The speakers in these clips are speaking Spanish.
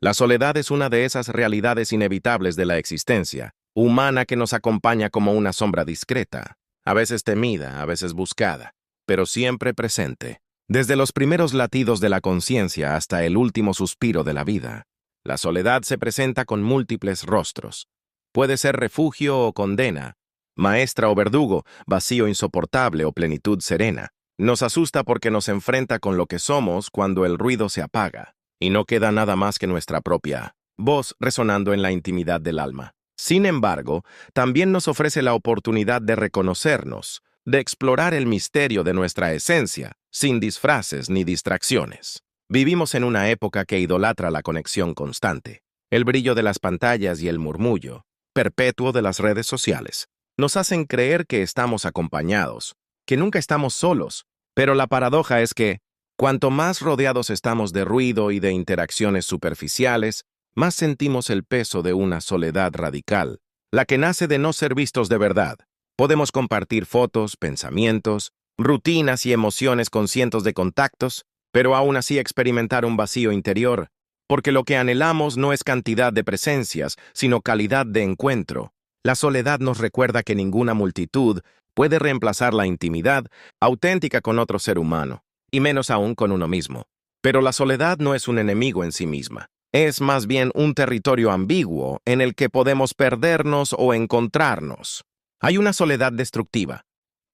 La soledad es una de esas realidades inevitables de la existencia, humana que nos acompaña como una sombra discreta, a veces temida, a veces buscada, pero siempre presente. Desde los primeros latidos de la conciencia hasta el último suspiro de la vida, la soledad se presenta con múltiples rostros. Puede ser refugio o condena, maestra o verdugo, vacío insoportable o plenitud serena. Nos asusta porque nos enfrenta con lo que somos cuando el ruido se apaga, y no queda nada más que nuestra propia voz resonando en la intimidad del alma. Sin embargo, también nos ofrece la oportunidad de reconocernos, de explorar el misterio de nuestra esencia, sin disfraces ni distracciones. Vivimos en una época que idolatra la conexión constante. El brillo de las pantallas y el murmullo perpetuo de las redes sociales nos hacen creer que estamos acompañados, que nunca estamos solos, pero la paradoja es que, cuanto más rodeados estamos de ruido y de interacciones superficiales, más sentimos el peso de una soledad radical, la que nace de no ser vistos de verdad. Podemos compartir fotos, pensamientos, rutinas y emociones con cientos de contactos, pero aún así experimentar un vacío interior, porque lo que anhelamos no es cantidad de presencias, sino calidad de encuentro. La soledad nos recuerda que ninguna multitud puede reemplazar la intimidad auténtica con otro ser humano, y menos aún con uno mismo. Pero la soledad no es un enemigo en sí misma. Es más bien un territorio ambiguo en el que podemos perdernos o encontrarnos. Hay una soledad destructiva,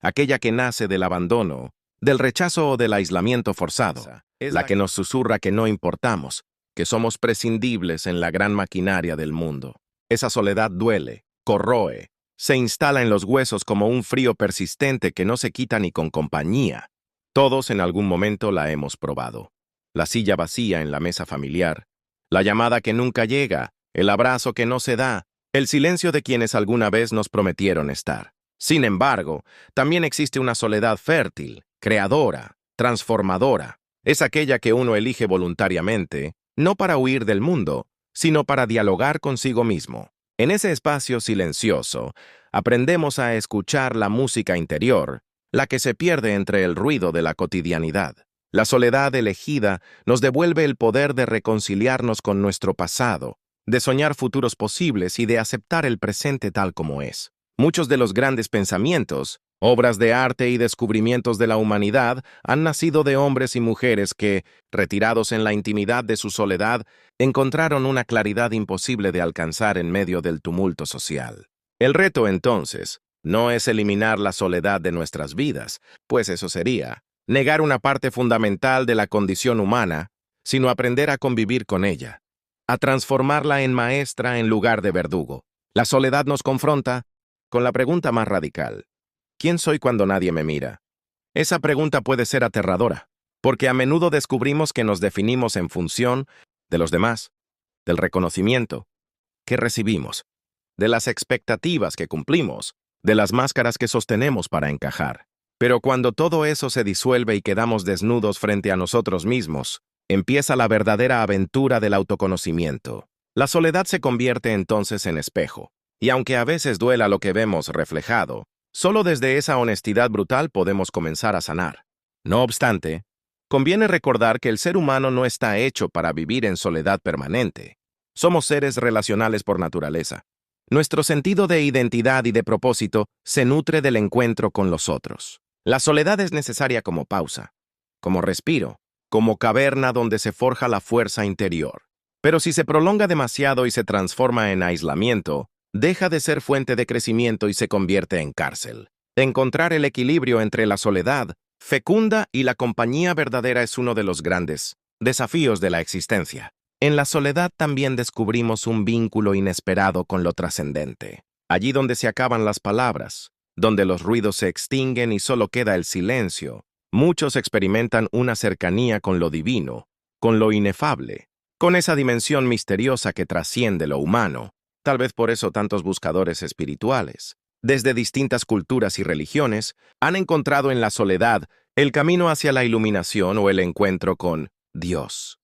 aquella que nace del abandono, del rechazo o del aislamiento forzado, la que nos susurra que no importamos, que somos prescindibles en la gran maquinaria del mundo. Esa soledad duele, corroe, se instala en los huesos como un frío persistente que no se quita ni con compañía. Todos en algún momento la hemos probado. La silla vacía en la mesa familiar, la llamada que nunca llega, el abrazo que no se da, el silencio de quienes alguna vez nos prometieron estar. Sin embargo, también existe una soledad fértil, creadora, transformadora. Es aquella que uno elige voluntariamente, no para huir del mundo, sino para dialogar consigo mismo. En ese espacio silencioso, aprendemos a escuchar la música interior, la que se pierde entre el ruido de la cotidianidad. La soledad elegida nos devuelve el poder de reconciliarnos con nuestro pasado, de soñar futuros posibles y de aceptar el presente tal como es. Muchos de los grandes pensamientos, obras de arte y descubrimientos de la humanidad han nacido de hombres y mujeres que, retirados en la intimidad de su soledad, encontraron una claridad imposible de alcanzar en medio del tumulto social. El reto, entonces, no es eliminar la soledad de nuestras vidas, pues eso sería negar una parte fundamental de la condición humana, sino aprender a convivir con ella, a transformarla en maestra en lugar de verdugo. La soledad nos confronta con la pregunta más radical: ¿quién soy cuando nadie me mira? Esa pregunta puede ser aterradora, porque a menudo descubrimos que nos definimos en función de los demás, del reconocimiento que recibimos, de las expectativas que cumplimos, de las máscaras que sostenemos para encajar. Pero cuando todo eso se disuelve y quedamos desnudos frente a nosotros mismos, empieza la verdadera aventura del autoconocimiento. La soledad se convierte entonces en espejo, y aunque a veces duela lo que vemos reflejado, solo desde esa honestidad brutal podemos comenzar a sanar. No obstante, conviene recordar que el ser humano no está hecho para vivir en soledad permanente. Somos seres relacionales por naturaleza. Nuestro sentido de identidad y de propósito se nutre del encuentro con los otros. La soledad es necesaria como pausa, como respiro, como caverna donde se forja la fuerza interior. Pero si se prolonga demasiado y se transforma en aislamiento, deja de ser fuente de crecimiento y se convierte en cárcel. Encontrar el equilibrio entre la soledad fecunda y la compañía verdadera es uno de los grandes desafíos de la existencia. En la soledad también descubrimos un vínculo inesperado con lo trascendente. Allí donde se acaban las palabras, donde los ruidos se extinguen y solo queda el silencio, muchos experimentan una cercanía con lo divino, con lo inefable, con esa dimensión misteriosa que trasciende lo humano. Tal vez por eso tantos buscadores espirituales, desde distintas culturas y religiones, han encontrado en la soledad el camino hacia la iluminación o el encuentro con Dios.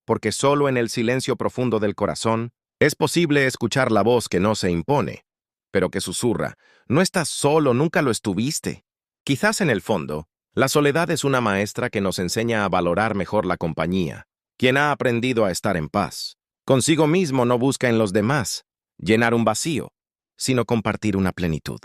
Porque solo en el silencio profundo del corazón es posible escuchar la voz que no se impone, pero que susurra: no estás solo, nunca lo estuviste. Quizás en el fondo, la soledad es una maestra que nos enseña a valorar mejor la compañía, quien ha aprendido a estar en paz. Consigo mismo no busca en los demás llenar un vacío, sino compartir una plenitud.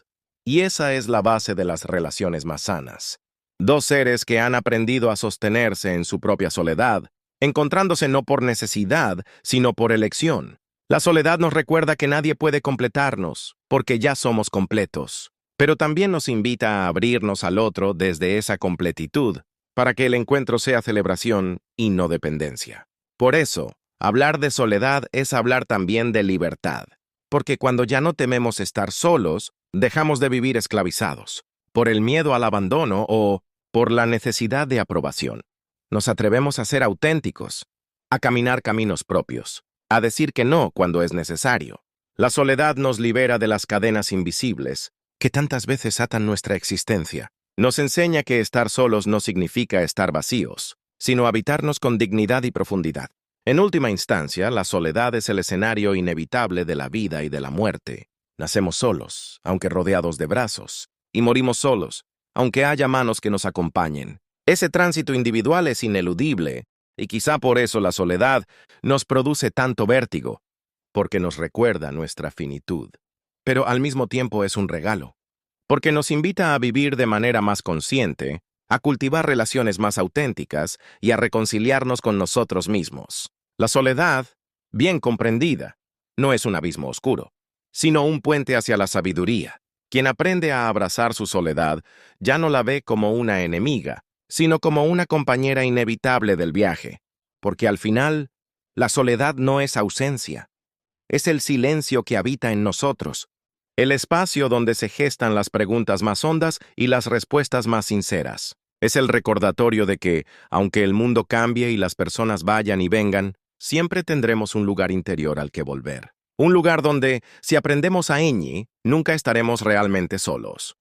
Y esa es la base de las relaciones más sanas. Dos seres que han aprendido a sostenerse en su propia soledad, encontrándose no por necesidad, sino por elección. La soledad nos recuerda que nadie puede completarnos, porque ya somos completos. Pero también nos invita a abrirnos al otro desde esa completitud, para que el encuentro sea celebración y no dependencia. Por eso, hablar de soledad es hablar también de libertad, porque cuando ya no tememos estar solos, dejamos de vivir esclavizados, por el miedo al abandono o por la necesidad de aprobación. Nos atrevemos a ser auténticos, a caminar caminos propios, a decir que no cuando es necesario. La soledad nos libera de las cadenas invisibles que tantas veces atan nuestra existencia. Nos enseña que estar solos no significa estar vacíos, sino habitarnos con dignidad y profundidad. En última instancia, la soledad es el escenario inevitable de la vida y de la muerte. Nacemos solos, aunque rodeados de brazos, y morimos solos, aunque haya manos que nos acompañen. Ese tránsito individual es ineludible, y quizá por eso la soledad nos produce tanto vértigo, porque nos recuerda nuestra finitud. Pero al mismo tiempo es un regalo, porque nos invita a vivir de manera más consciente, a cultivar relaciones más auténticas y a reconciliarnos con nosotros mismos. La soledad, bien comprendida, no es un abismo oscuro, sino un puente hacia la sabiduría. Quien aprende a abrazar su soledad ya no la ve como una enemiga, sino como una compañera inevitable del viaje, porque al final, la soledad no es ausencia, es el silencio que habita en nosotros, el espacio donde se gestan las preguntas más hondas y las respuestas más sinceras. Es el recordatorio de que, aunque el mundo cambie y las personas vayan y vengan, siempre tendremos un lugar interior al que volver. Un lugar donde, si aprendemos a nunca estaremos realmente solos.